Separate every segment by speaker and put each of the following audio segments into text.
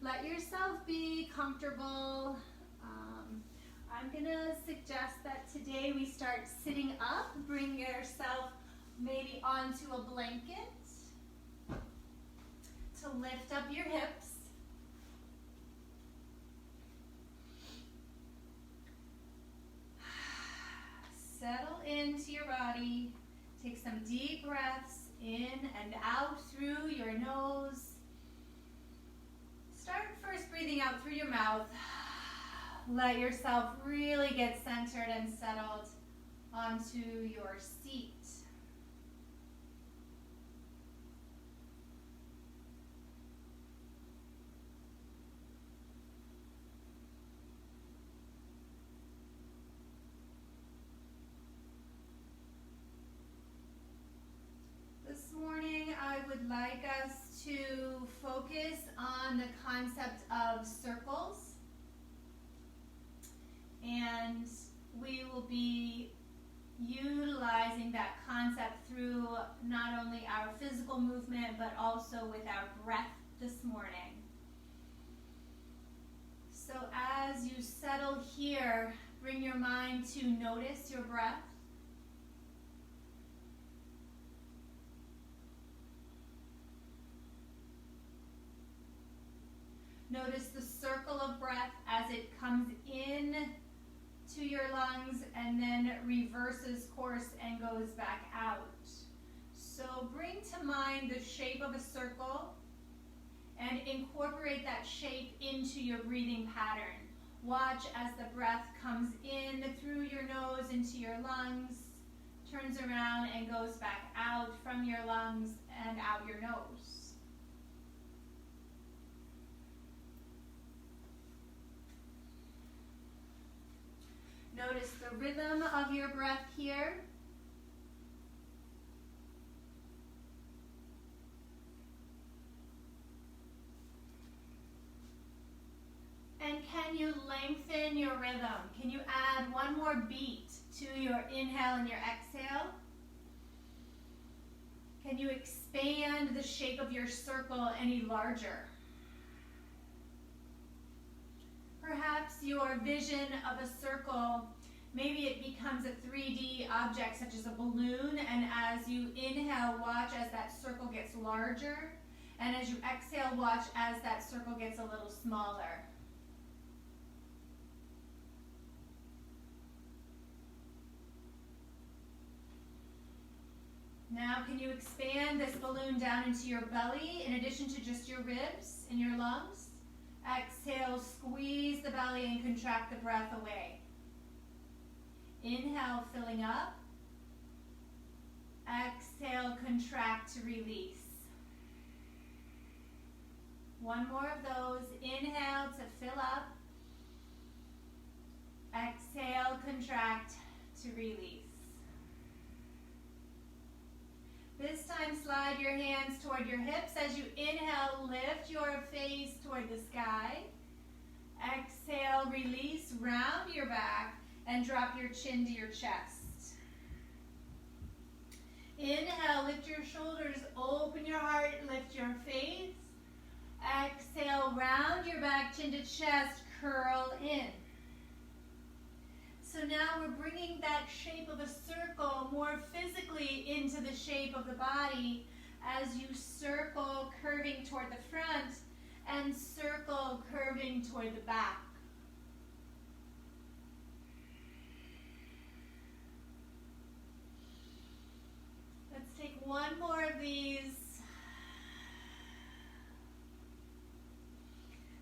Speaker 1: let yourself be comfortable. I'm gonna suggest that today we start sitting up. Bring yourself maybe onto a blanket to lift up your hips. Settle into your body. Take some deep breaths in and out through your nose. Start first breathing out through your mouth. Let yourself really get centered and settled onto your seat. This morning, I would like us to focus on the concept of circles. And we will be utilizing that concept through not only our physical movement, but also with our breath this morning. So as you settle here, bring your mind to notice your breath. Notice the circle of breath as it comes in to your lungs and then reverses course and goes back out. So bring to mind the shape of a circle and incorporate that shape into your breathing pattern. Watch as the breath comes in through your nose into your lungs, turns around and goes back out from your lungs and out your nose. Notice the rhythm of your breath here. And can you lengthen your rhythm? Can you add one more beat to your inhale and your exhale? Can you expand the shape of your circle any larger? Perhaps your vision of a circle, maybe it becomes a 3D object such as a balloon, and as you inhale, watch as that circle gets larger, and as you exhale, watch as that circle gets a little smaller. Now, can you expand this balloon down into your belly in addition to just your ribs and your lungs? Exhale, squeeze the belly and contract the breath away. Inhale, filling up. Exhale, contract to release. One more of those. Inhale to fill up. Exhale, contract to release. This time, slide your hands toward your hips. As you inhale, lift your face toward the sky. Exhale, release, round your back, and drop your chin to your chest. Inhale, lift your shoulders, open your heart, lift your face. Exhale, round your back, chin to chest, curl in. So now we're bringing that shape of a circle more physically into the shape of the body as you circle curving toward the front and circle curving toward the back. Let's take one more of these.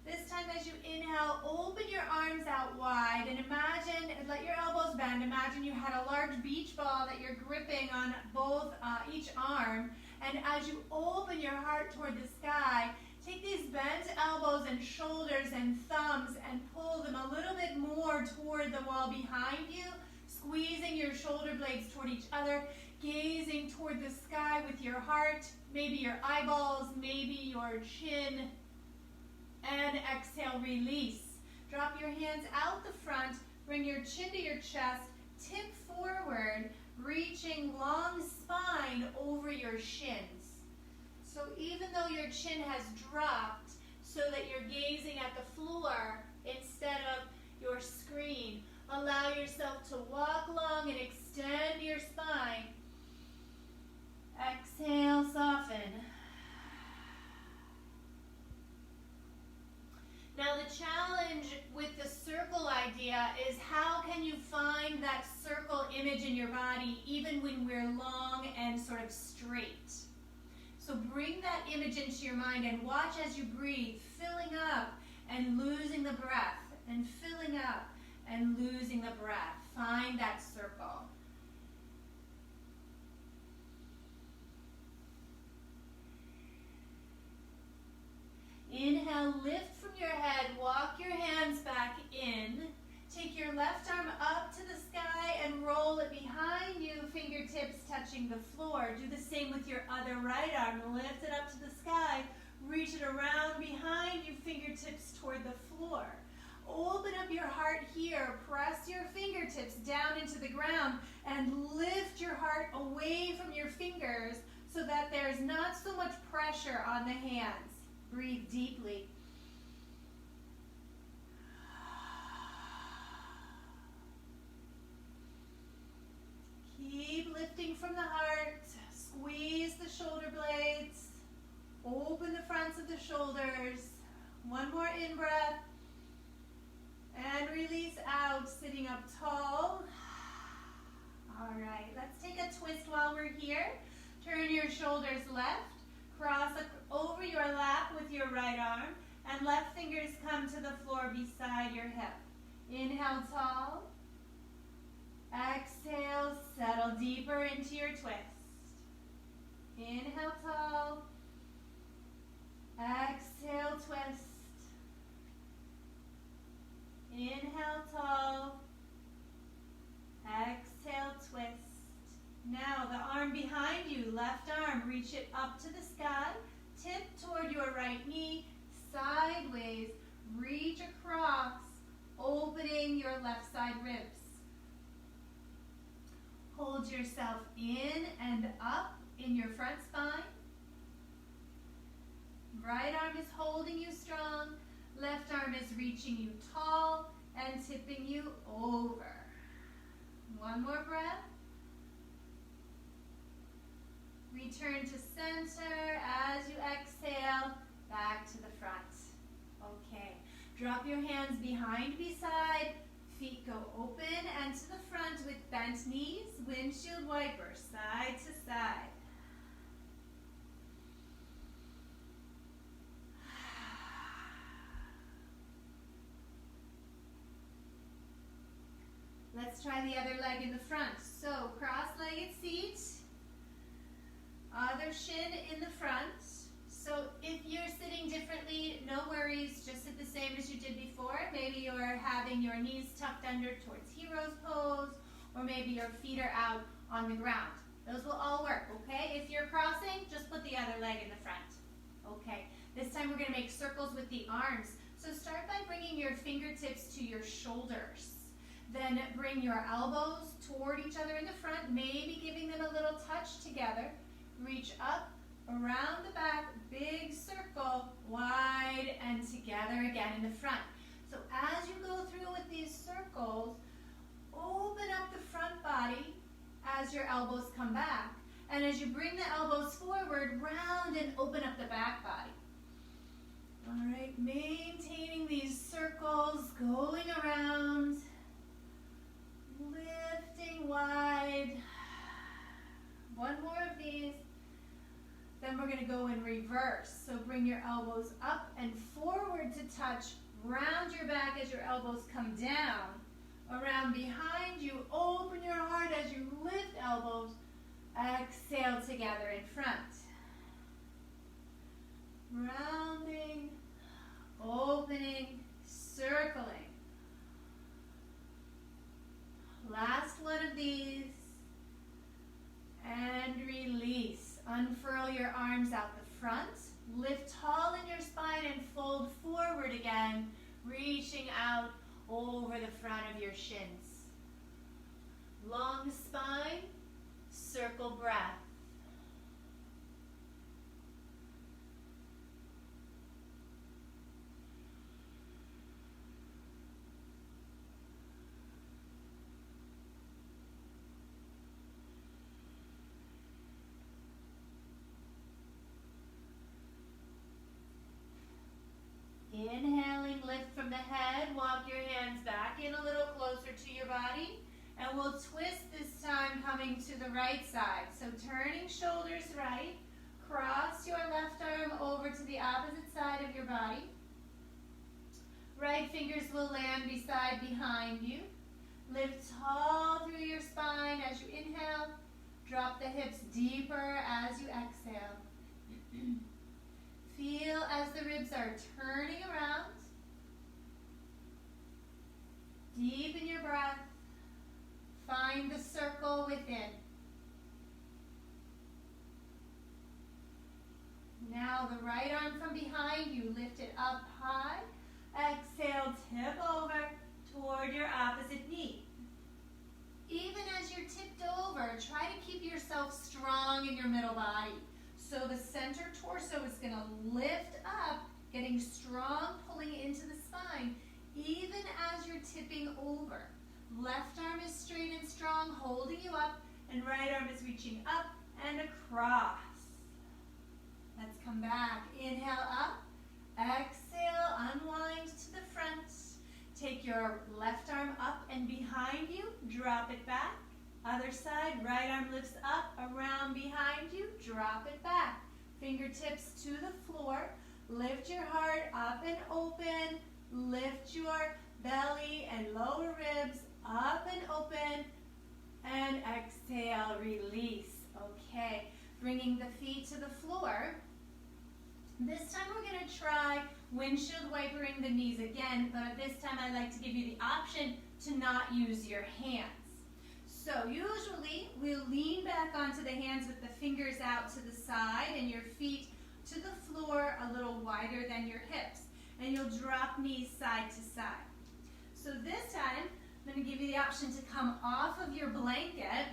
Speaker 1: This time as you inhale, open your arms out wide and imagine, let your elbows bend. Imagine you had a large beach ball that you're gripping on both each arm. And as you open your heart toward the sky, take these bent elbows and shoulders and thumbs and pull them a little bit more toward the wall behind you, squeezing your shoulder blades toward each other, gazing toward the sky with your heart, maybe your eyeballs, maybe your chin. And exhale, release. Drop your hands out the front, bring your chin to your chest, tip forward, reaching long spine over your shins. So even though your chin has dropped, so that you're gazing at the floor instead of your screen. Allow yourself to walk long and extend your spine. Exhale, soften. Now the challenge with the circle idea is how can you find that circle image in your body even when we're long and sort of straight. So bring that image into your mind and watch as you breathe, filling up and losing the breath, and filling up and losing the breath. Find that circle. Inhale, lift from your head, walk your hands back in. Take your left arm up to the sky and roll it behind you, fingertips touching the floor. Do the same with your other right arm. Lift it up to the sky, reach it around behind you, fingertips toward the floor. Open up your heart here, press your fingertips down into the ground and lift your heart away from your fingers so that there's not so much pressure on the hands. Breathe deeply. Keep lifting from the heart. Squeeze the shoulder blades. Open the fronts of the shoulders. One more in-breath. And release out, sitting up tall. All right, let's take a twist while we're here. Turn your shoulders left. Cross over your lap with your right arm. And left fingers come to the floor beside your hip. Inhale, tall. Exhale, settle deeper into your twist. Inhale, tall. Exhale, twist. Inhale, tall. Exhale, twist. Now the arm behind you, left arm, reach it up to the sky. Tip toward your right knee, sideways. Reach across, opening your left side ribs. Hold yourself in and up in your front spine. Right arm is holding you strong. Left arm is reaching you tall and tipping you over. One more breath. Return to center as you exhale, back to the front. Okay, drop your hands behind beside, feet go open and to the front with bent knees, windshield wiper, side to side. Let's try the other leg in the front. So cross-legged seat, other shin in the front. So if you're sitting differently, no worries, just sit the same as you did before. Maybe you're having your knees tucked under towards hero's pose, or maybe your feet are out on the ground. Those will all work, okay? If you're crossing, just put the other leg in the front. Okay, this time we're gonna make circles with the arms. So start by bringing your fingertips to your shoulders. Then bring your elbows toward each other in the front, maybe giving them a little touch together. Reach up, around the back, big circle, wide, and together again in the front. So as you go through with these circles, open up the front body as your elbows come back. And as you bring the elbows forward, round and open up the back body. All right, maintaining these circles, going around, lifting wide. One more of these. Then we're going to go in reverse. So bring your elbows up and forward to touch. Round your back as your elbows come down. Around behind you. Open your heart as you lift elbows. Exhale together in front. Rounding, opening, circling. Last one of these. And release. Unfurl your arms out the front. Lift tall in your spine and fold forward again, reaching out over the front of your shins. Long spine, circle breath. to your body. And we'll twist this time coming to the right side. So turning shoulders right, cross your left arm over to the opposite side of your body. Right fingers will land behind you. Lift tall through your spine as you inhale. Drop the hips deeper as you exhale. Feel as the ribs are turning around. Deepen your breath. Find the circle within. Now the right arm from behind you, lift it up high. Exhale, tip over toward your opposite knee. Even as you're tipped over, try to keep yourself strong in your middle body. So the center torso is going to lift up, getting strong, pulling into the spine, even as you're tipping over. Left arm is straight and strong, holding you up, and right arm is reaching up and across. Let's come back. Inhale up. Exhale, unwind to the front. Take your left arm up and behind you. Drop it back. Other side, right arm lifts up, around behind you. Drop it back. Fingertips to the floor. Lift your heart up and open. Lift your belly and lower ribs up and open. And exhale, release. Okay, bringing the feet to the floor. This time we're going to try windshield wipering the knees again, but this time I like to give you the option to not use your hands. So usually we'll lean back onto the hands with the fingers out to the side and your feet to the floor a little wider than your hips. And you'll drop knees side to side. So this time I'm going to give you the option to come off of your blanket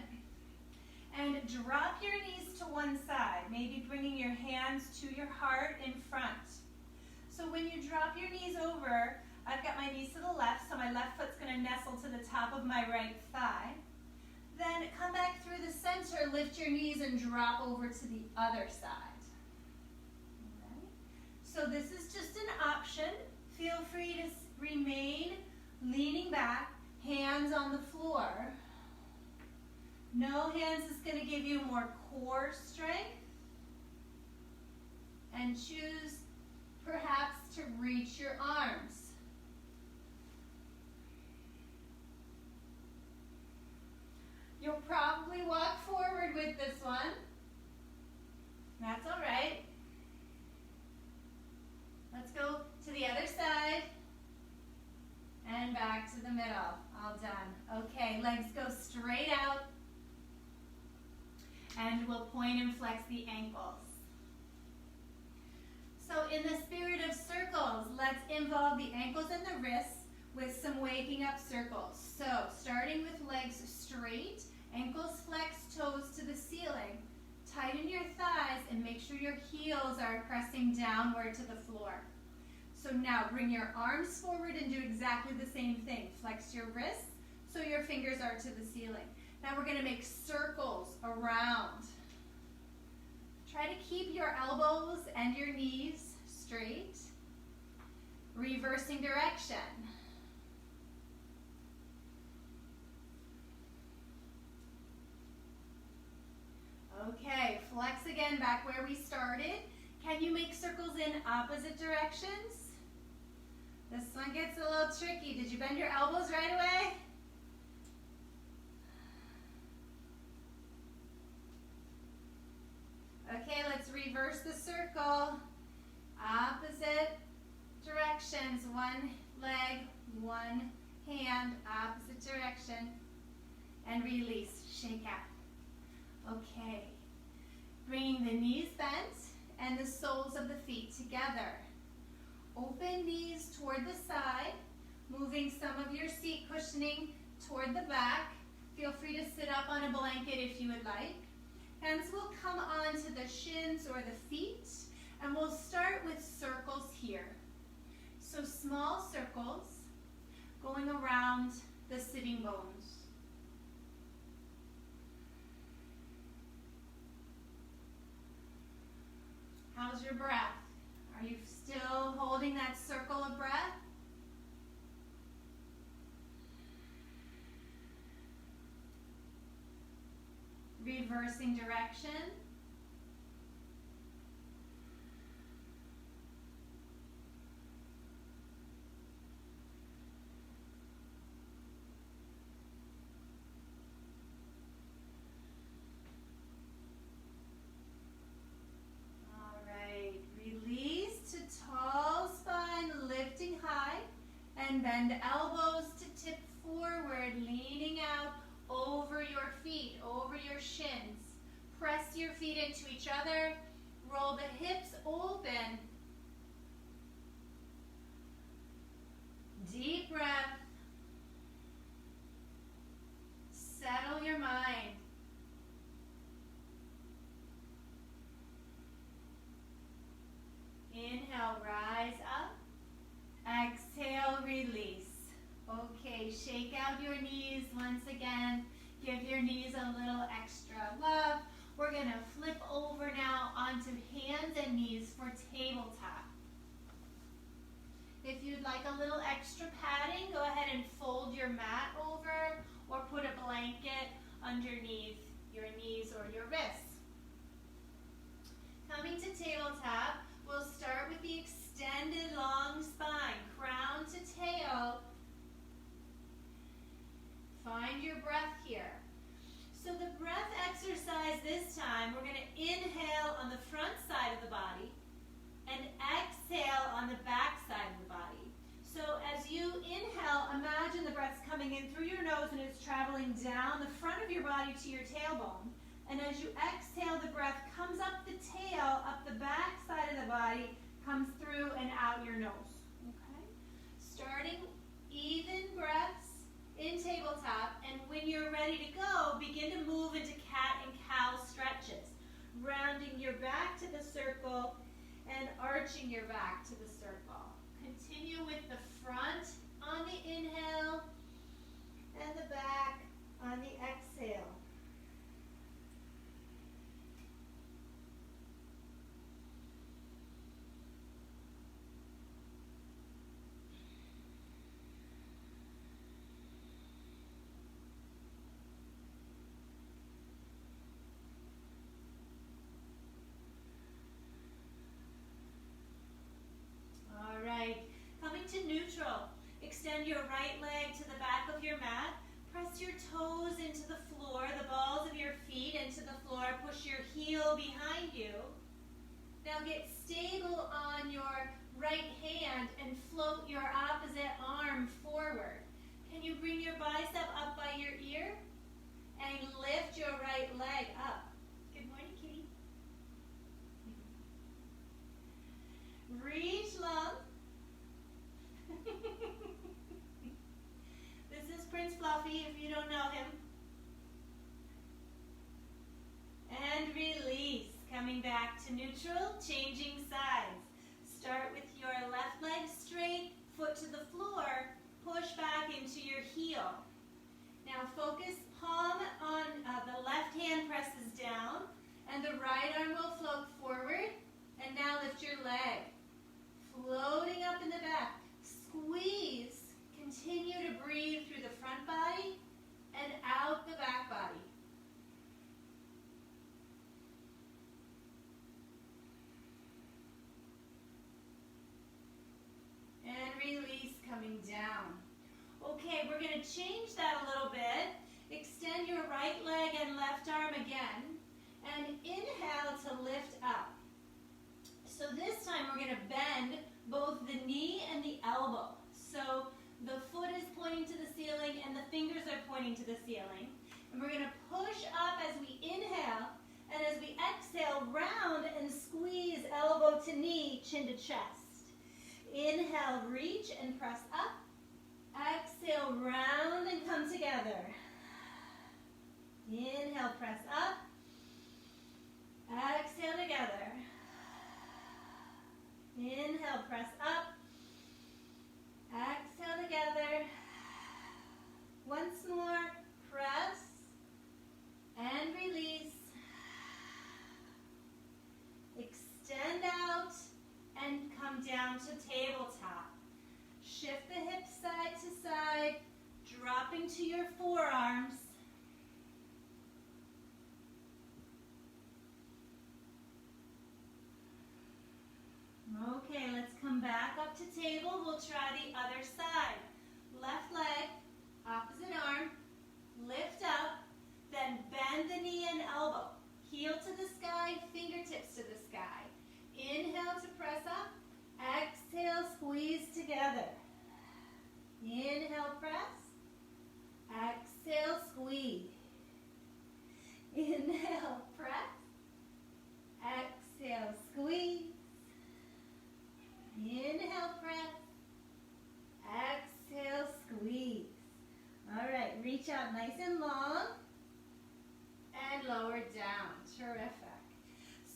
Speaker 1: and drop your knees to one side, maybe bringing your hands to your heart in front. So when you drop your knees over, I've got my knees to the left, so my left foot's going to nestle to the top of my right thigh. Then come back through the center, lift your knees and drop over to the other side. All right. So this is just an option. Feel free to remain leaning back, hands on the floor. No hands is going to give you more core strength. And choose perhaps to reach your arms. You'll probably walk forward with this one. That's all right. Let's go to the other side and back to the middle. All done. Okay, legs go straight out. And we'll point and flex the ankles. So in the spirit of circles, let's involve the ankles and the wrists with some waking up circles. So starting with legs straight, ankles flex, toes to the ceiling. Tighten your thighs and make sure your heels are pressing downward to the floor. So now bring your arms forward and do exactly the same thing. Flex your wrists so your fingers are to the ceiling. Now we're going to make circles around. Try to keep your elbows and your knees straight. Reversing direction. Okay, flex again back where we started. Can you make circles in opposite directions? This one gets a little tricky. Did you bend your elbows right away? Okay, let's reverse the circle. Opposite directions. One leg, one hand, opposite direction. And release. Shake out. Okay. Bringing the knees bent and the soles of the feet together. Open knees toward the side. Moving some of your seat cushioning toward the back. Feel free to sit up on a blanket if you would like. Hands will come onto the shins or the feet, and we'll start with circles here. So small circles going around the sitting bones. How's your breath? Are you still holding that circle of breath? Reversing direction. All right, release to tall spine, lifting high, and bend elbows to tip forward, leaning out over your feet, over your shins. Press your feet into each other. Roll the hips open. Deep breath. Settle your mind. Inhale, rise up. Exhale, release. Okay, shake out your knees once again. Give your knees a little extra love. We're going to flip over now onto hands and knees for tabletop. If you'd like a little extra padding, go ahead and fold your mat over or put a blanket underneath your knees or your wrists. Coming to tabletop, we'll start with the extended long spine, crown to tail. Find your breath here. So the breath exercise this time, we're going to inhale on the front side of the body and exhale on the back side of the body. So as you inhale, imagine the breath's coming in through your nose and it's traveling down the front of your body to your tailbone. And as you exhale, the breath comes up the tail, up the back side of the body, comes through and out your nose. Okay? Starting even breaths in tabletop, and when you're ready to go, begin to move into cat and cow stretches, rounding your back to the circle and arching your back to the circle. Continue with the front on the inhale and the back on the exhale. All right, coming to neutral. Extend your right leg to the back of your mat. Press your toes into the floor, the balls of your feet into the floor. Push your heel behind you. Now get stable on your right hand and float your opposite arm forward. Can you bring your bicep up by your ear? And lift your right leg up. Good morning, kitty. Reach long. This is Prince Fluffy if you don't know him. And release. Coming back to neutral, changing sides. Start with your left leg straight, foot to the floor, push back into your heel. Now focus, palm on the left hand presses down, and the right arm will float forward. And now lift your leg. Floating up in the back. Squeeze. Continue to breathe through the front body and out the back body. And release, coming down. Okay, we're going to change that a little bit. Extend your right leg and left arm again. And inhale to lift up. So this time we're going to bend both the knee and the elbow. So the foot is pointing to the ceiling and the fingers are pointing to the ceiling. And we're going to push up as we inhale. And as we exhale, round and squeeze elbow to knee, chin to chest. Inhale, reach and press up. Exhale, round and come together. Inhale, press up. Exhale, together. Inhale, press up. Exhale, together. Once more, press and release. Extend out and come down to tabletop. Shift the hips side to side, dropping to your forearms. come back up to table. We'll try the other side. Left leg, opposite arm, lift up, then bend the knee and elbow. Heel to the sky, fingertips to the sky. Inhale to press up. Exhale, squeeze together. Inhale, press. Exhale, squeeze. Inhale, press. Exhale, squeeze. Inhale, press. Exhale, squeeze. All right, reach out nice and long and lower down. Terrific.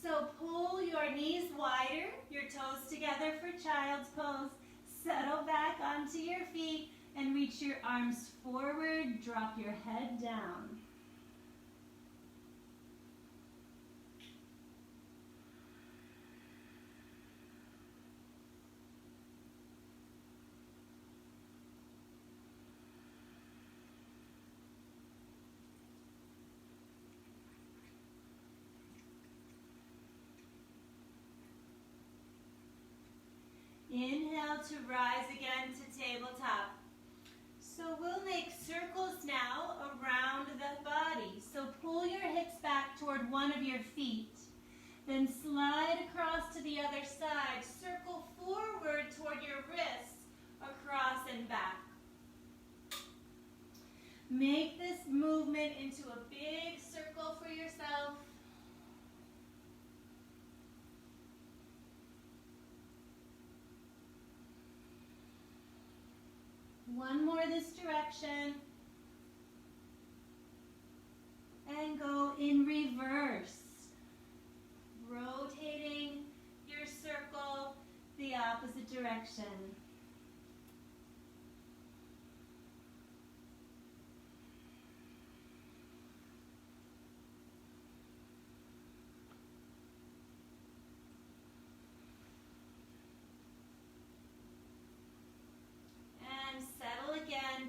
Speaker 1: So pull your knees wider, your toes together for child's pose. Settle back onto your feet and reach your arms forward. Drop your head down. Inhale to rise again to tabletop. So we'll make circles now around the body. So pull your hips back toward one of your feet. Then slide across to the other side. Circle forward toward your wrists, across and back. Make this movement into a big circle for yourself. One more this direction. And go in reverse. Rotating your circle the opposite direction.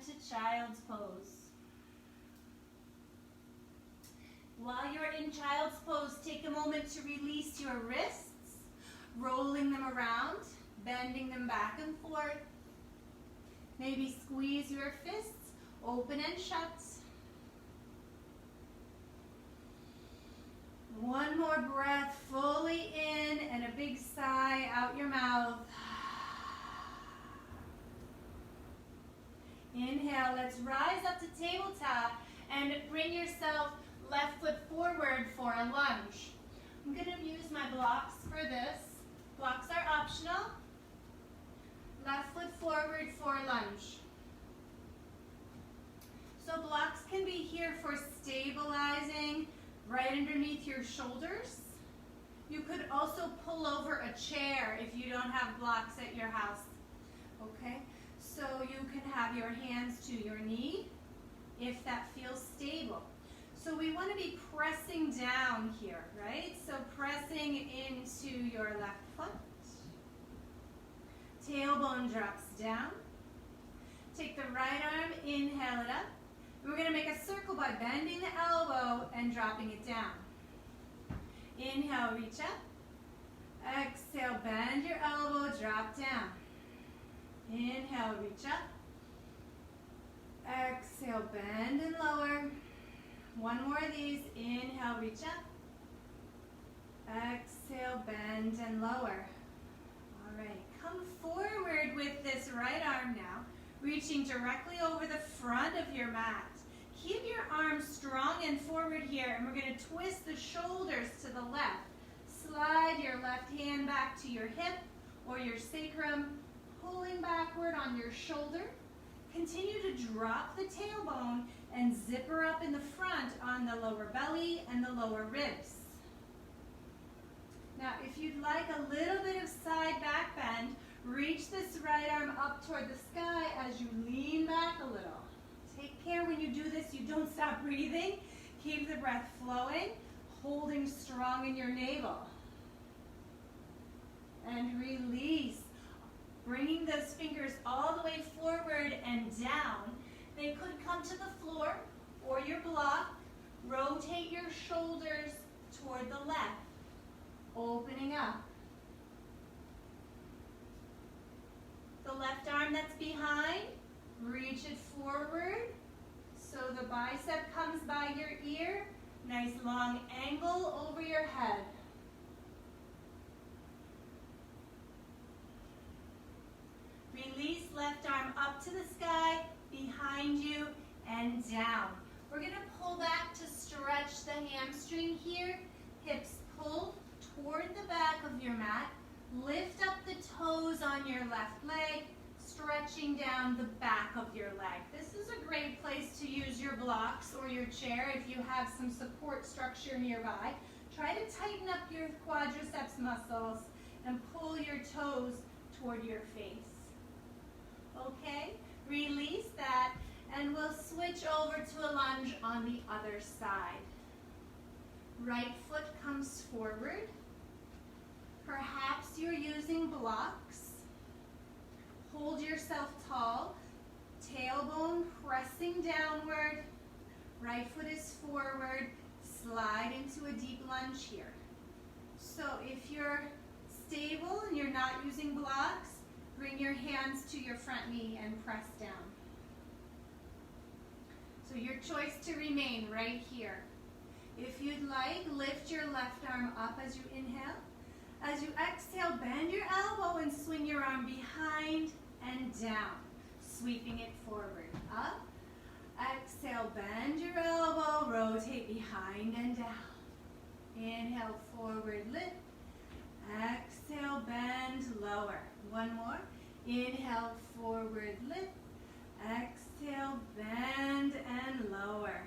Speaker 1: To child's pose. While you're in child's pose, take a moment to release your wrists, rolling them around, bending them back and forth. Maybe squeeze your fists, open and shut. One more breath, fully in, and a big sigh out your mouth. Inhale, let's rise up to tabletop and bring yourself left foot forward for a lunge. I'm going to use my blocks for this. Blocks are optional. Left foot forward for a lunge. So blocks can be here for stabilizing right underneath your shoulders. You could also pull over a chair if you don't have blocks at your house. Okay? So you can have your hands to your knee if that feels stable. So we want to be pressing down here, right? So pressing into your left foot. Tailbone drops down. Take the right arm, inhale it up. We're going to make a circle by bending the elbow and dropping it down. Inhale, reach up. Exhale, bend your elbow, drop down. Inhale, reach up. Exhale, bend and lower. One more of these. Inhale, reach up. Exhale, bend and lower. All right, come forward with this right arm now, reaching directly over the front of your mat. Keep your arms strong and forward here, and we're going to twist the shoulders to the left. Slide your left hand back to your hip or your sacrum, pulling backward on your shoulder. Continue to drop the tailbone and zipper up in the front on the lower belly and the lower ribs. Now, if you'd like a little bit of side back bend, reach this right arm up toward the sky as you lean back a little. Take care when you do this, you don't stop breathing. Keep the breath flowing, holding strong in your navel. And release. Bringing those fingers all the way forward and down. They could come to the floor or your block. Rotate your shoulders toward the left, opening up. left arm that's behind, reach it forward so the bicep comes by your ear. Nice long angle over your head. Release left arm up to the sky, behind you, and down. We're going to pull back to stretch the hamstring here. Hips pull toward the back of your mat. Lift up the toes on your left leg, stretching down the back of your leg. This is a great place to use your blocks or your chair if you have some support structure nearby. Try to tighten up your quadriceps muscles and pull your toes toward your face. Okay, release that, and we'll switch over to a lunge on the other side. Right foot comes forward. Perhaps you're using blocks. Hold yourself tall. Tailbone pressing downward. Right foot is forward. Slide into a deep lunge here. So if you're stable and you're not using blocks, bring your hands to your front knee and press down. So your choice to remain right here. If you'd like, lift your left arm up as you inhale. As you exhale, bend your elbow and swing your arm behind and down, sweeping it forward. Up. Exhale, bend your elbow, rotate behind and down. Inhale, forward, lift. Exhale, bend, lower. One more. Inhale, forward, lift. Exhale, bend and lower.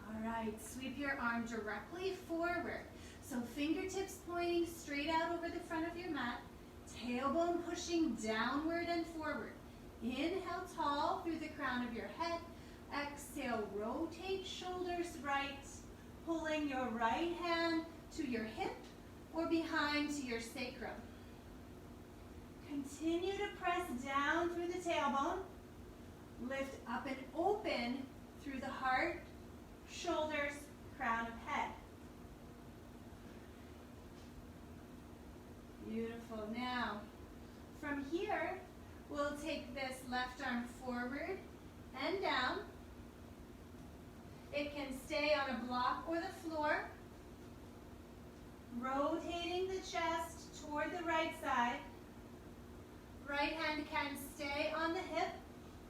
Speaker 1: All right, sweep your arm directly forward. So fingertips pointing straight out over the front of your mat. Tailbone pushing downward and forward. Inhale, tall through the crown of your head. Exhale, rotate shoulders right. Pulling your right hand to your hip or behind to your sacrum. Continue to press down through the tailbone. Lift up and open through the heart, shoulders, crown of head. Beautiful. Now, from here, we'll take this left arm forward and down. It can stay on a block or the floor. Rotating the chest toward the right side. Right hand can stay on the hip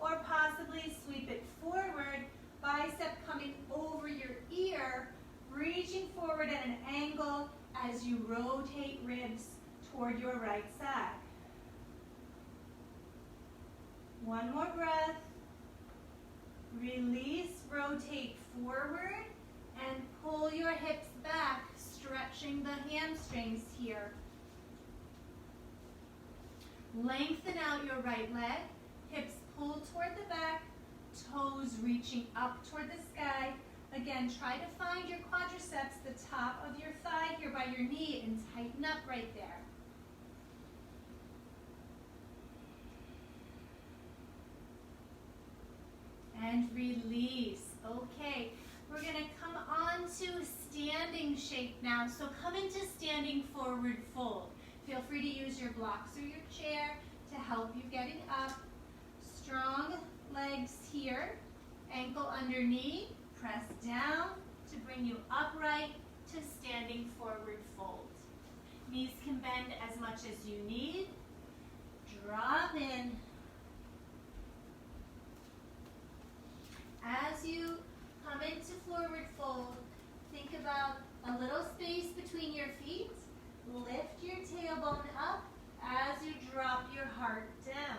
Speaker 1: or possibly sweep it forward, bicep coming over your ear, reaching forward at an angle as you rotate ribs toward your right side. One more breath. Release, rotate forward, and pull your hips back, stretching the hamstrings here. Lengthen out your right leg, hips pull toward the back, toes reaching up toward the sky. Again, try to find your quadriceps, the top of your thigh here by your knee, and tighten up right there. And release. Okay, we're going to come on to standing shape now. So come into standing forward fold. Feel free to use your blocks or your chair to help you getting up. Strong legs here. Ankle under knee. Press down to bring you upright to standing forward fold. Knees can bend as much as you need. Drop in. As you come into forward fold, think about a little space between your feet. Lift your tailbone up as you drop your heart down.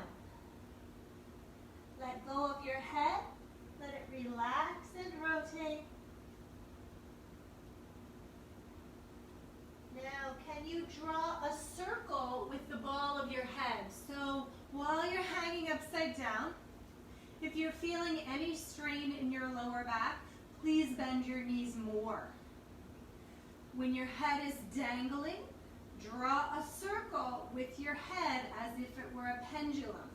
Speaker 1: Let go of your head. Let it relax and rotate. Now, can you draw a circle with the ball of your head? So while you're hanging upside down, if you're feeling any strain in your lower back, please bend your knees more. When your head is dangling, draw a circle with your head as if it were a pendulum.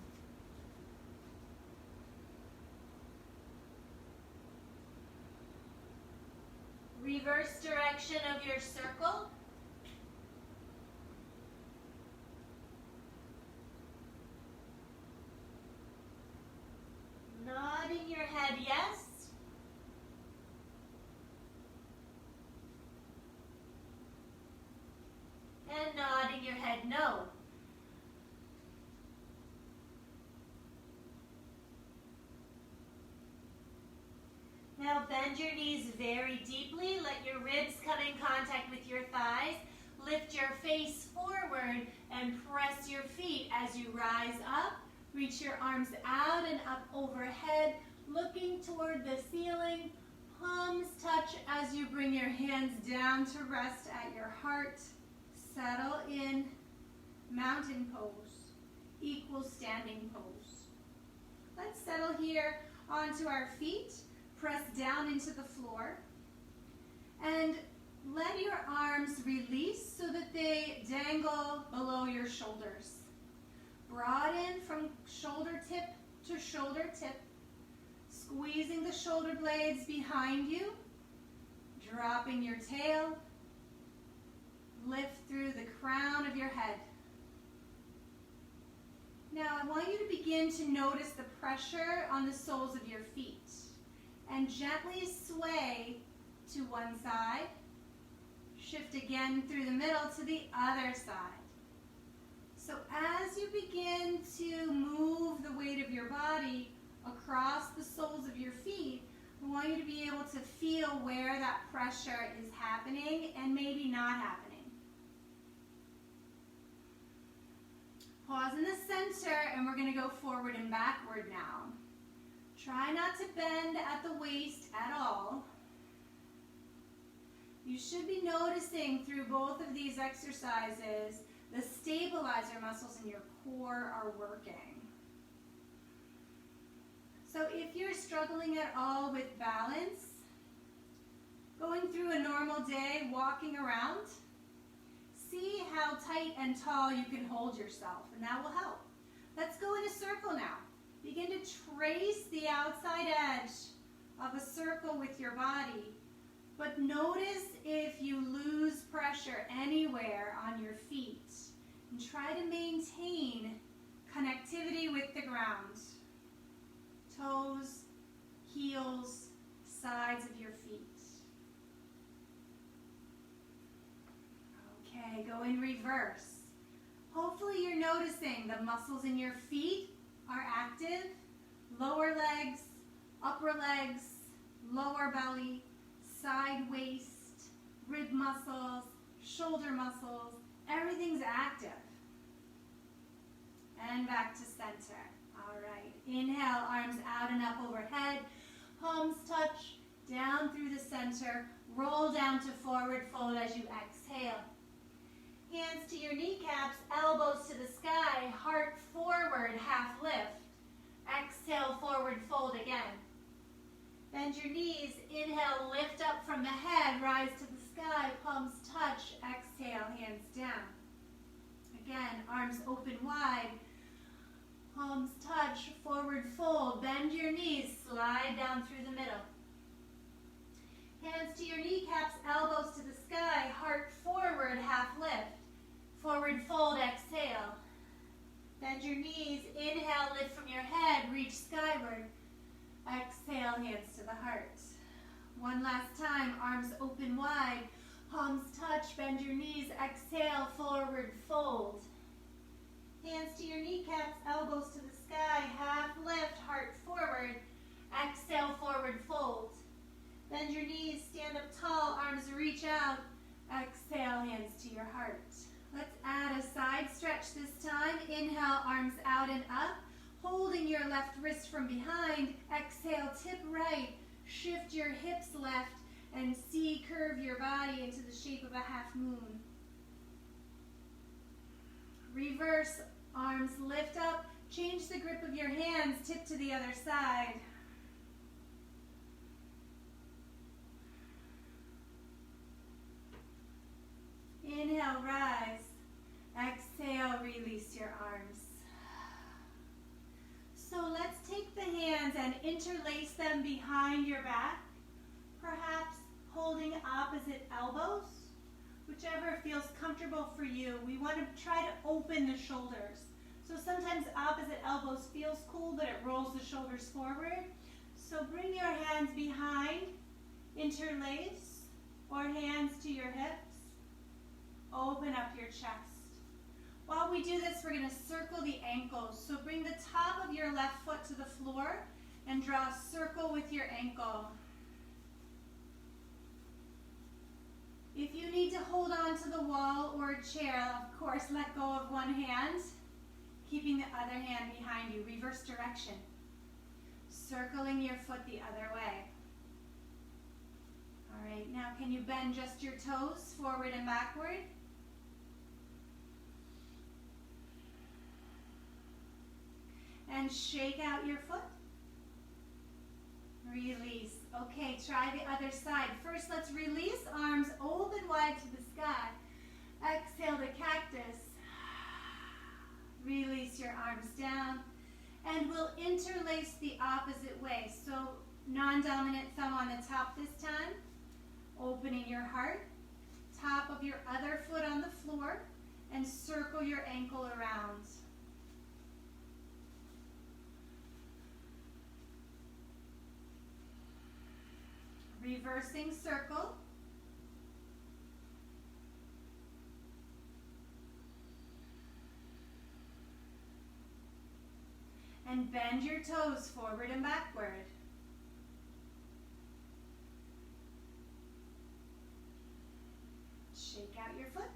Speaker 1: Reverse direction of your circle. head yes. And nodding your head no. Now bend your knees very deeply. Let your ribs come in contact with your thighs. Lift your face forward and press your feet as you rise up. Reach your arms out and up overhead, looking toward the ceiling. Palms touch as you bring your hands down to rest at your heart. Settle in mountain pose, equal standing pose. Let's settle here onto our feet. Press down into the floor. And let your arms release so that they dangle below your shoulders. Broaden from shoulder tip to shoulder tip, squeezing the shoulder blades behind you, dropping your tail. Lift through the crown of your head. Now I want you to begin to notice the pressure on the soles of your feet and gently sway to one side. Shift again through the middle to the other side. So as you begin to move the weight of your body across the soles of your feet, I want you to be able to feel where that pressure is happening and maybe not happening. Pause in the center, and we're going to go forward and backward now. Try not to bend at the waist at all. You should be noticing through both of these exercises the stabilizer muscles in your core are working. So if you're struggling at all with balance, going through a normal day, walking around, see how tight and tall you can hold yourself, and that will help. Let's go in a circle now. Begin to trace the outside edge of a circle with your body, but notice if you lose pressure anywhere on your feet, and try to maintain connectivity with the ground. Toes, heels, sides of your feet. Okay, go in reverse. Hopefully you're noticing the muscles in your feet are active. Lower legs, upper legs, lower belly, side waist, rib muscles, shoulder muscles, everything's active. And back to center. All right, inhale, arms out and up overhead. Palms touch down through the center. Roll down to forward fold as you exhale. Hands to your kneecaps, elbows to the sky, heart forward, half lift. Exhale, forward fold again. Bend your knees, inhale, lift up from the head, rise to the sky, palms touch, exhale, hands down. Again, arms open wide, palms touch, forward fold, bend your knees, slide down through the middle. Hands to your kneecaps, elbows to the sky, heart forward, half lift. Forward fold, exhale. Bend your knees, inhale, lift from your head, reach skyward. Exhale, hands to the heart. One last time, arms open wide, palms touch, bend your knees, exhale, forward fold. Hands to your kneecaps, elbows to the sky, half lift, heart forward. Exhale, forward fold. Bend your knees, stand up tall, arms reach out. Exhale, hands to your heart. Let's add a side stretch this time. Inhale, arms out and up. Holding your left wrist from behind. Exhale, tip right. Shift your hips left and curve your body into the shape of a half moon. Reverse, arms lift up. Change the grip of your hands, tip to the other side. Inhale, rise. Exhale, release your arms. So let's take the hands and interlace them behind your back, perhaps holding opposite elbows, whichever feels comfortable for you. We want to try to open the shoulders. So sometimes opposite elbows feels cool, but it rolls the shoulders forward. So bring your hands behind, interlace, or hands to your hips. Open up your chest. While we do this, we're going to circle the ankles. So bring the top of your left foot to the floor and draw a circle with your ankle. If you need to hold on to the wall or a chair, of course, let go of one hand, keeping the other hand behind you. Reverse direction. Circling your foot the other way. All right, now can you bend just your toes forward and backward? And shake out your foot. Release. Okay, try the other side. First, let's release, arms open wide to the sky. Exhale the cactus. Release your arms down. And we'll interlace the opposite way. So, non-dominant thumb on the top this time. Opening your heart. Top of your other foot on the floor. And circle your ankle around. Reversing circle. And bend your toes forward and backward. Shake out your foot.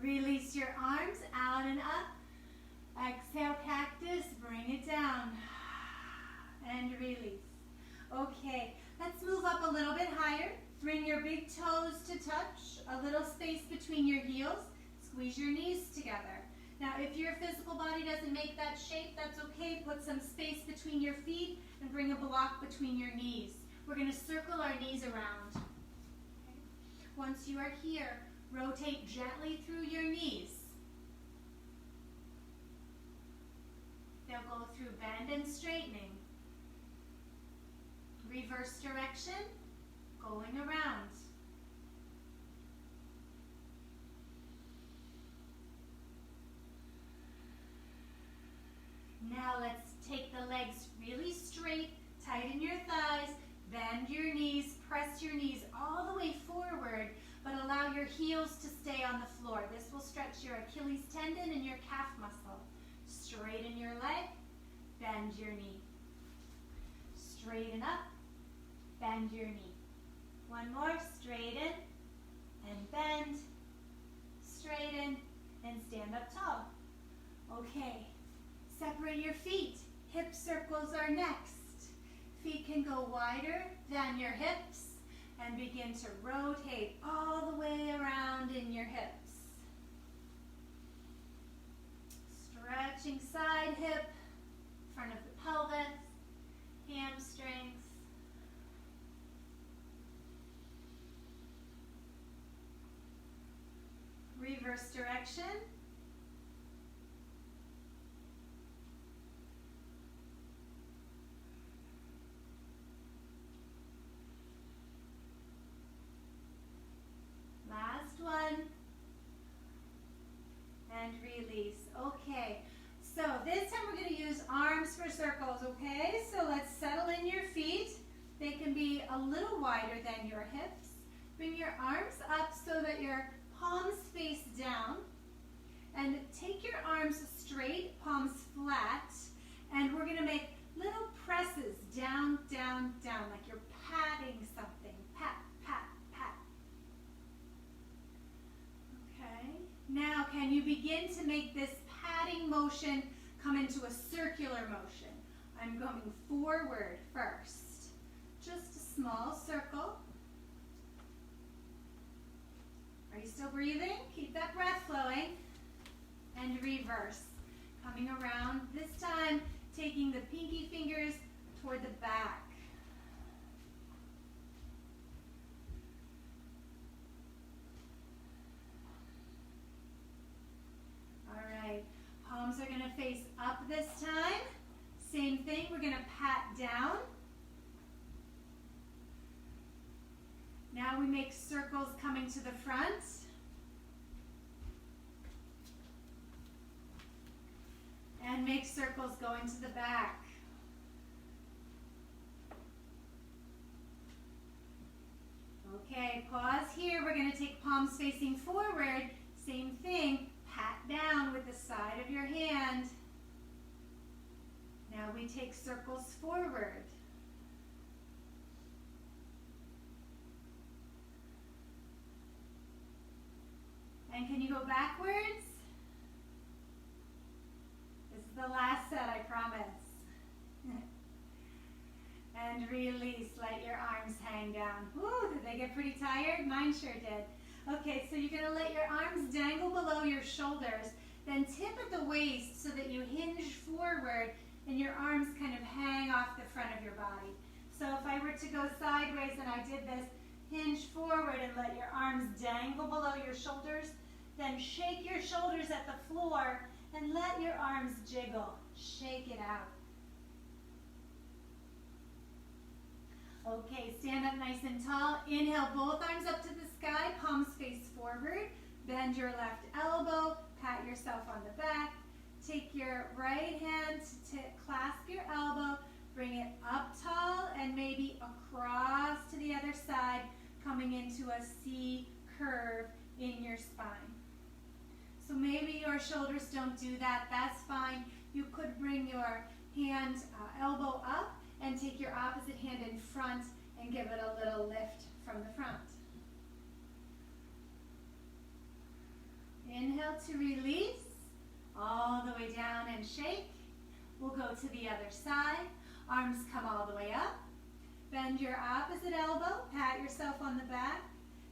Speaker 1: Release your arms out and up. Exhale, cactus, bring it down. And release. Okay, let's move up a little bit higher. Bring your big toes to touch, a little space between your heels. Squeeze your knees together. Now, if your physical body doesn't make that shape, that's okay. Put some space between your feet and bring a block between your knees. We're going to circle our knees around. Okay. Once you are here, rotate gently through your knees. They'll go through bend and straightening. Reverse direction, going around. Now let's take the legs really straight, tighten your thighs, bend your knees, press your knees all the way forward, but allow your heels to stay on the floor. This will stretch your Achilles tendon and your calf muscle. Straighten your leg, bend your knee. Straighten up, bend your knee. One more, straighten and bend, straighten and stand up tall. Okay. Separate your feet. Hip circles are next. Feet can go wider than your hips and begin to rotate all the way around in your hips. Stretching side hip, front of the pelvis, hamstrings. Reverse direction. Last one. And release. Okay. So this time we're going to use arms for circles, okay? So let's settle in your feet. They can be a little wider than your hips. Bring your arms up so that your palms face down. And take your arms straight, palms flat. And we're going to make little presses down, down, down, like you're patting something. Pat, pat, pat. Okay. Now, can you begin to make this patting motion come into a circular motion? I'm going forward first. Just a small circle. Are you still breathing? Keep that breath flowing. And reverse. Coming around, this time taking the pinky fingers toward the back. All right, palms are going to face up this time. Same thing, we're going to pat down. Now we make circles coming to the front. And make circles going to the back. Okay, pause here. We're going to take palms facing forward. Same thing, pat down with the side of your hand. Now we take circles forward. And can you go backwards? This is the last set, I promise. And release, let your arms hang down. Woo, did they get pretty tired? Mine sure did. Okay, so you're gonna let your arms dangle below your shoulders, then tip at the waist so that you hinge forward and your arms kind of hang off the front of your body. So if I were to go sideways and I did this, hinge forward and let your arms dangle below your shoulders, then shake your shoulders at the floor and let your arms jiggle. Shake it out. Okay, stand up nice and tall. Inhale, both arms up to the sky, palms face forward. Bend your left elbow, pat yourself on the back. Take your right hand to clasp your elbow, bring it up tall and maybe across to the other side, coming into a C curve in your spine. So maybe your shoulders don't do that, that's fine. You could bring your hand, elbow up, and take your opposite hand in front and give it a little lift from the front. Inhale to release, all the way down and shake. We'll go to the other side. Arms come all the way up. Bend your opposite elbow, pat yourself on the back.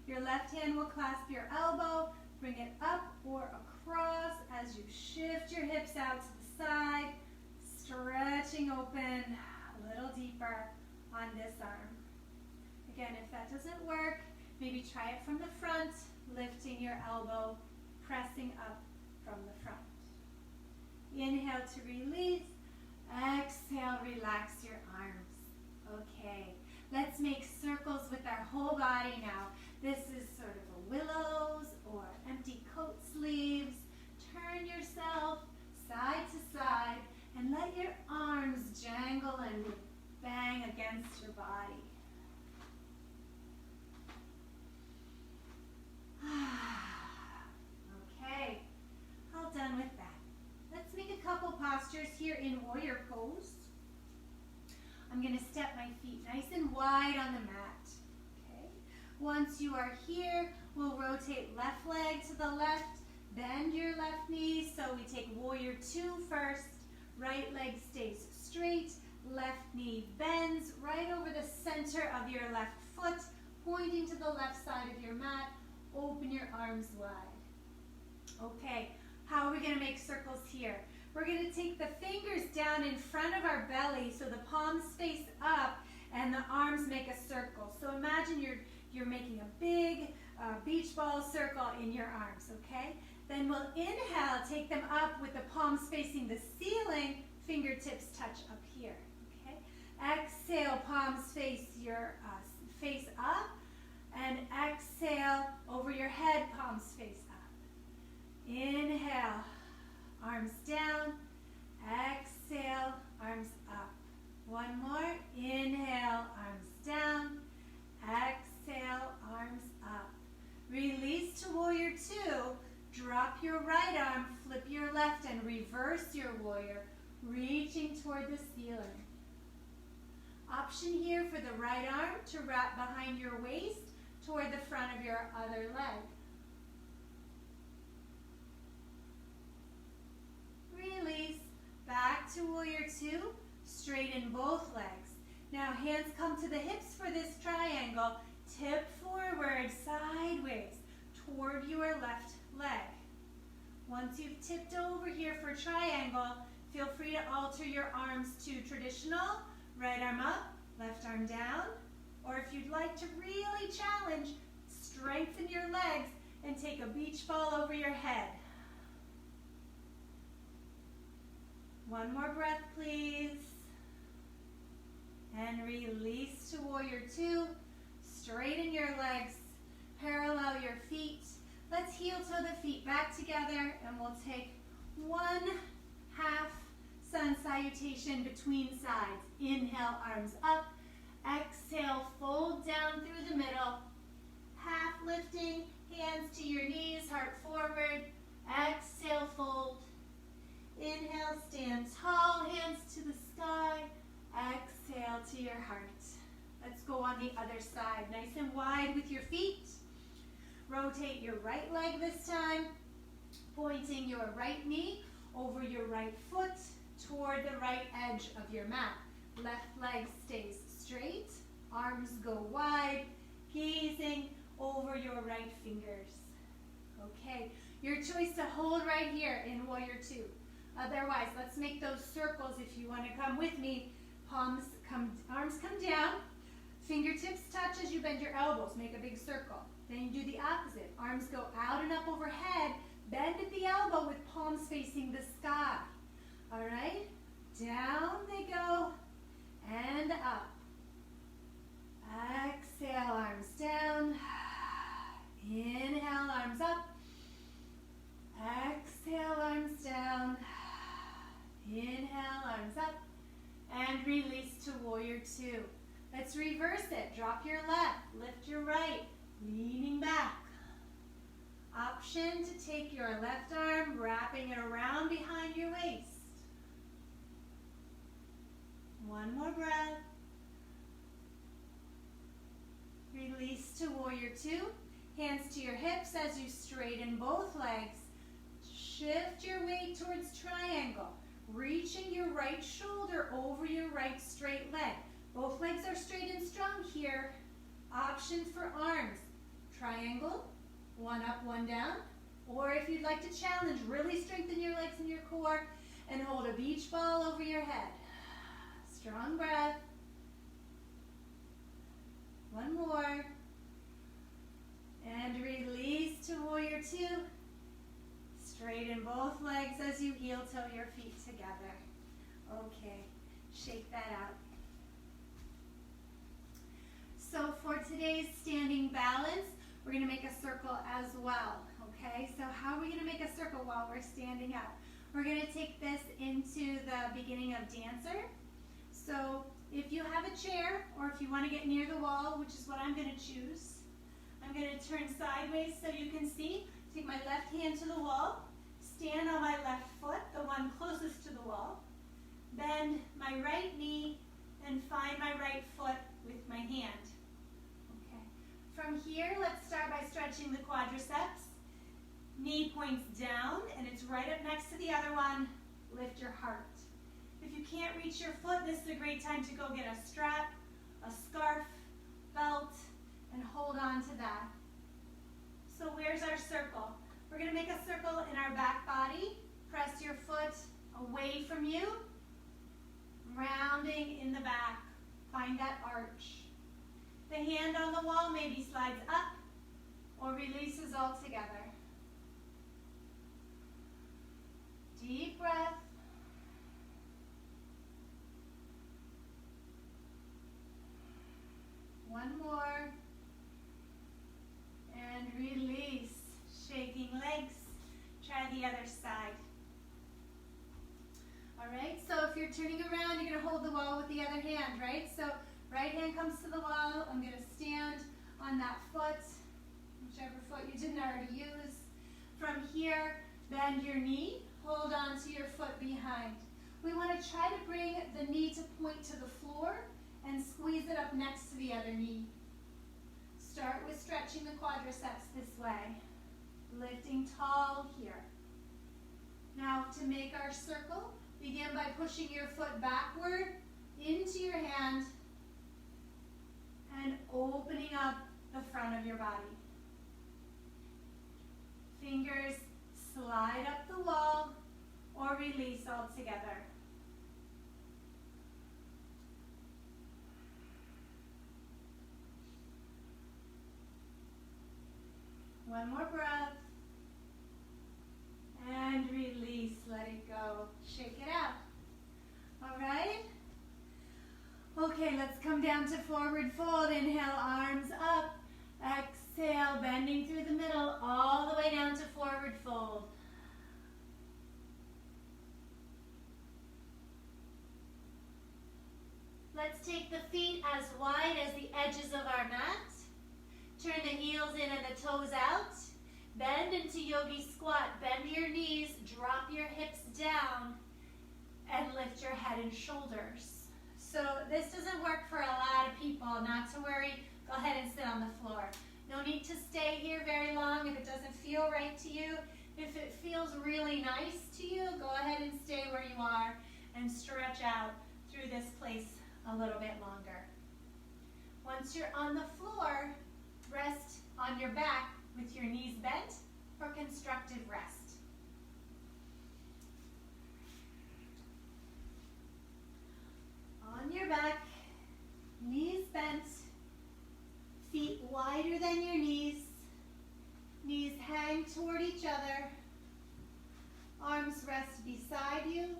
Speaker 1: Your left hand will clasp your elbow, bring it up or across as you shift your hips out to the side, stretching open a little deeper on this arm. Again, if that doesn't work, maybe try it from the front, lifting your elbow, pressing up from the front. Inhale to release. Exhale, relax your arms. Okay, let's make circles with our whole body now. This is sort of a willows or empty coat sleeves. Turn yourself side to side and let your arms jangle and bang against your body. Okay, all done with that. Let's make a couple postures here in warrior pose. I'm going to step my feet nice and wide on the mat. Okay. Once you are here, we'll rotate left leg to the left, bend your left knee. So we take warrior 2 first. Right leg stays straight, left knee bends right over the center of your left foot, pointing to the left side of your mat. Open your arms wide. Okay, how are we going to make circles here? We're going to take the fingers down in front of our belly so the palms face up and the arms make a circle. So imagine you're making a big beach ball circle in your arms, okay? Then we'll inhale, take them up with the palms facing the ceiling, fingertips touch up here, okay? Exhale, palms face your face up, and exhale over your head, palms face up. Inhale, arms down, exhale, arms up. One more, inhale, arms down, exhale, arms up. Release to warrior 2. Drop your right arm, flip your left, and reverse your warrior, reaching toward the ceiling. Option here for the right arm to wrap behind your waist toward the front of your other leg. Release, back to warrior 2, straighten both legs. Now hands come to the hips for this triangle, tip forward, sideways, toward your left leg. Once you've tipped over here for triangle, feel free to alter your arms to traditional, right arm up, left arm down, or if you'd like to really challenge, strengthen your legs and take a beach ball over your head. One more breath, please. And release to warrior 2. Straighten your legs, parallel your feet. Let's heel toe the feet back together and we'll take 1/2 sun salutation between sides. Inhale, arms up. Exhale, fold down through the middle. Half lifting, hands to your knees, heart forward. Exhale, fold. Inhale, stand tall, hands to the sky. Exhale to your heart. Let's go on the other side. Nice and wide with your feet. Rotate your right leg this time, pointing your right knee over your right foot toward the right edge of your mat. Left leg stays straight, arms go wide, gazing over your right fingers. Okay, your choice to hold right here in Warrior Two. Otherwise, let's make those circles if you want to come with me. Arms come down, fingertips touch as you bend your elbows, make a big circle. Then you do the opposite. Arms go out and up overhead, bend at the elbow with palms facing the sky. All right, down they go and up. Exhale, arms down. Inhale, arms up. Exhale, arms down. Inhale, arms up. And release to Warrior Two. Let's reverse it. Drop your left, lift your right, leaning back. Option to take your left arm, wrapping it around behind your waist. One more breath. Release to Warrior Two. Hands to your hips as you straighten both legs. Shift your weight towards triangle, reaching your right shoulder over your right straight leg. Both legs are straight and strong here. Options for arms. Triangle, one up, one down. Or if you'd like to challenge, really strengthen your legs and your core and hold a beach ball over your head. Strong breath. One more. And release to Warrior Two. Straighten both legs as you heel toe your feet together. Okay, shake that out. So for today's standing balance, we're going to make a circle as well. Okay, so how are we going to make a circle while we're standing up? We're going to take this into the beginning of dancer. So if you have a chair, or if you want to get near the wall, which is what I'm going to choose, I'm going to turn sideways so you can see. Take my left hand to the wall, stand on my left foot, the one closest to the wall, bend my right knee, and find my right foot with my hand. Okay. From here, let's start by stretching the quadriceps. Knee points down, and it's right up next to the other one. Lift your heart. If you can't reach your foot, this is a great time to go get a strap, a scarf, belt, and hold on to that. So where's our circle? We're going to make a circle in our back body. Press your foot away from you, rounding in the back. Find that arch. The hand on the wall maybe slides up or releases altogether. Deep breath. One more. And release. Shaking legs. Try the other side. All right, so if you're turning around, you're going to hold the wall with the other hand, right? So right hand comes to the wall. I'm going to stand on that foot, whichever foot you didn't already use. From here, bend your knee. Hold on to your foot behind. We want to try to bring the knee to point to the floor and squeeze it up next to the other knee. Start with stretching the quadriceps this way. Lifting tall here. Now to make our circle, begin by pushing your foot backward into your hand and opening up the front of your body. Fingers slide up the wall or release altogether. One more breath. And release, let it go. Shake it out. All right? Okay, let's come down to forward fold. Inhale, arms up. Exhale, bending through the middle, all the way down to forward fold. Let's take the feet as wide as the edges of our mat. Turn the heels in and the toes out. Bend into yogi squat. Bend your knees, drop your hips down, and lift your head and shoulders. So this doesn't work for a lot of people. Not to worry, go ahead and sit on the floor. No need to stay here very long if it doesn't feel right to you. If it feels really nice to you, go ahead and stay where you are and stretch out through this place a little bit longer. Once you're on the floor, rest on your back with your knees bent for constructive rest. On your back, knees bent, feet wider than your knees, knees hang toward each other, arms rest beside you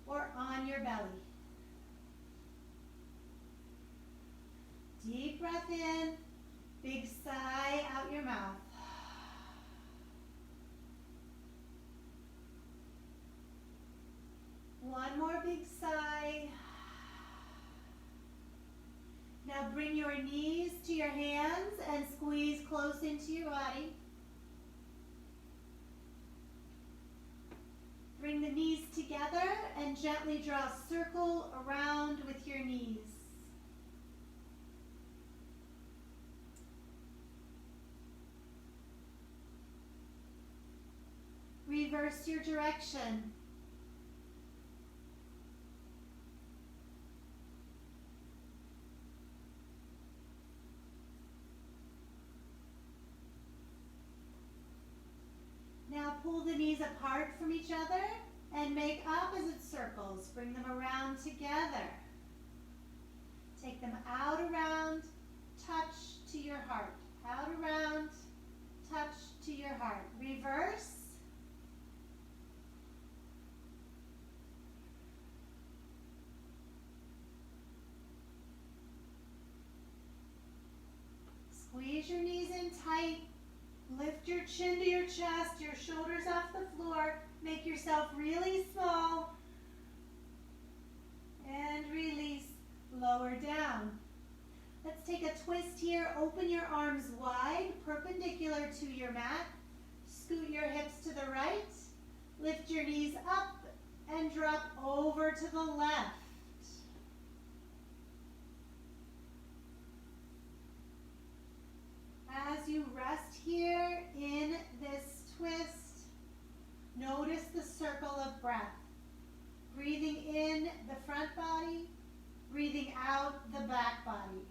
Speaker 1: or on your belly. Deep breath in, big sigh out your mouth. One more big sigh. Now bring your knees to your hands and squeeze close into your body. Bring the knees together and gently draw a circle around with your knees. Reverse your direction. Now pull the knees apart from each other and make opposite circles. Bring them around together. Take them out around, touch to your heart. Out around, touch to your heart. Reverse. Squeeze your knees in tight. Lift your chin to your chest, your shoulders off the floor. Make yourself really small. And release, lower down. Let's take a twist here. Open your arms wide, perpendicular to your mat. Scoot your hips to the right. Lift your knees up and drop over to the left. As you rest here in this twist, notice the circle of breath. Breathing in the front body, breathing out the back body.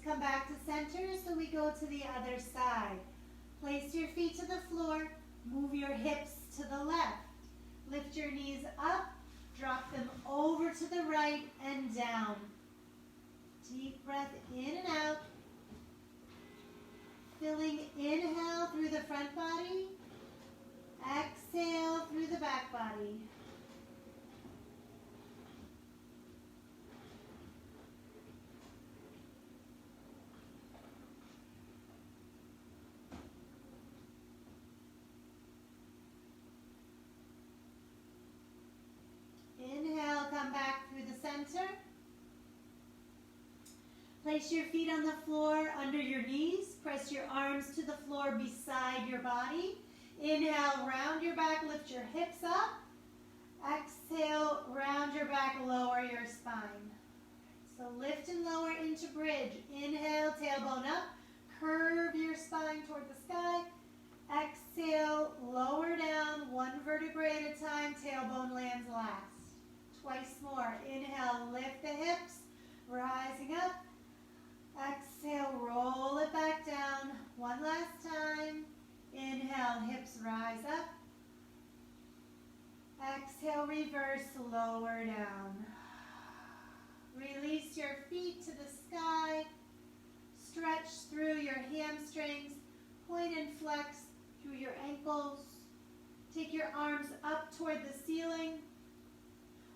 Speaker 1: Come back to center, so we go to the other side. Place your feet to the floor, move your hips to the left. Lift your knees up, drop them over to the right and down. Deep breath in and out. Filling inhale through the front body, exhale through the back body. Inhale, come back through the center. Place your feet on the floor under your knees. Press your arms to the floor beside your body. Inhale, round your back, lift your hips up. Exhale, round your back, lower your spine. So lift and lower into bridge. Inhale, tailbone up. Curve your spine toward the sky. Exhale, lower down, one vertebrae at a time. Tailbone lands last. Twice more. Inhale, lift the hips, rising up. Exhale, roll it back down. One last time. Inhale, hips rise up. Exhale, reverse, lower down. Release your feet to the sky. Stretch through your hamstrings. Point and flex through your ankles. Take your arms up toward the ceiling.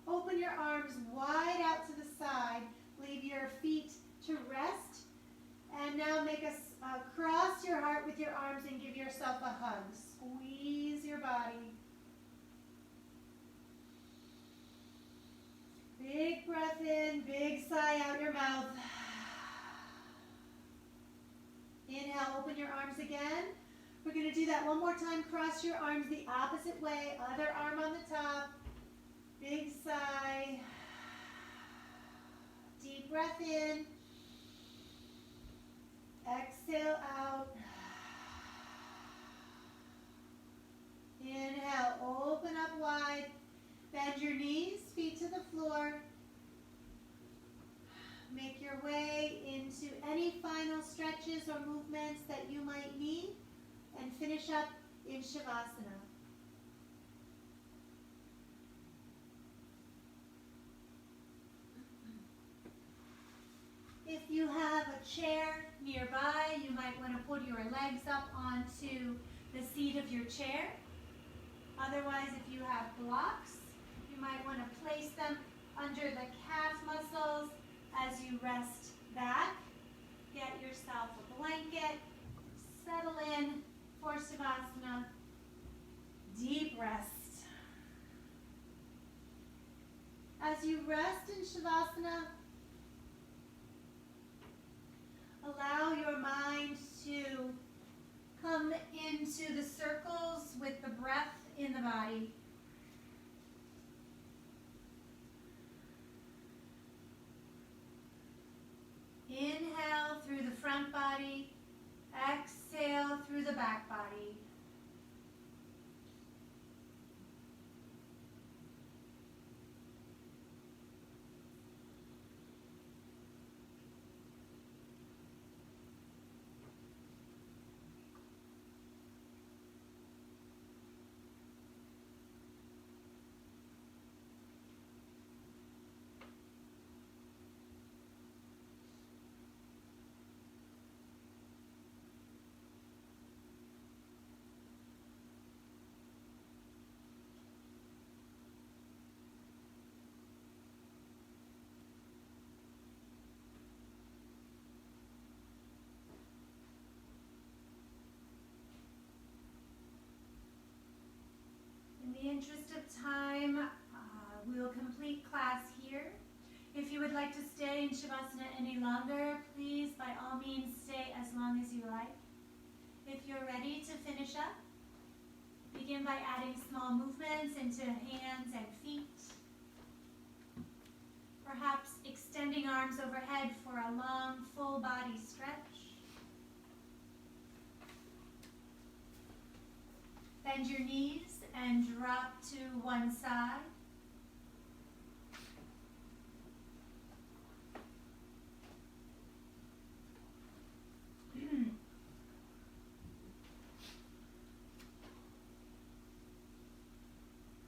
Speaker 1: Open your arms wide out to the side. Leave your feet to rest. And now make us cross your heart with your arms and give yourself a hug. Squeeze your body. Big breath in, big sigh out your mouth. Inhale, open your arms again. We're going to do that one more time. Cross your arms the opposite way. Other arm on the top. Big sigh. Deep breath in. Exhale out. Inhale, open up wide. Bend your knees, feet to the floor. Make your way into any final stretches or movements that you might need and finish up in Shavasana. If you have a chair nearby, you might want to put your legs up onto the seat of your chair. Otherwise, if you have blocks, you might want to place them under the calf muscles as you rest back. Get yourself a blanket, settle in for Shavasana, deep rest. As you rest in Shavasana, allow your mind to come into the circles with the breath in the body. Inhale through the front body, exhale through the back body. In the interest of time, we will complete class here. If you would like to stay in Shavasana any longer, please by all means stay as long as you like. If you're ready to finish up, begin by adding small movements into hands and feet. Perhaps extending arms overhead for a long, full body stretch. Bend your knees and drop to one side.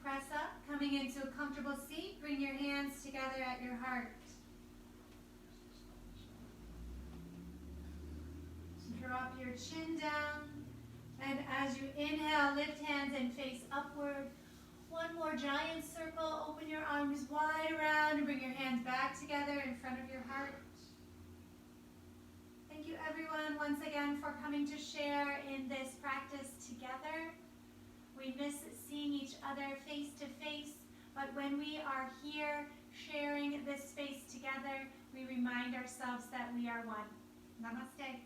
Speaker 1: Press up, coming into a comfortable seat. Bring your hands together at your heart. Drop your chin down. And as you inhale, lift hands and face upward. One more giant circle. Open your arms wide around and bring your hands back together in front of your heart. Thank you everyone once again for coming to share in this practice together. We miss seeing each other face to face, but when we are here sharing this space together, we remind ourselves that we are one. Namaste.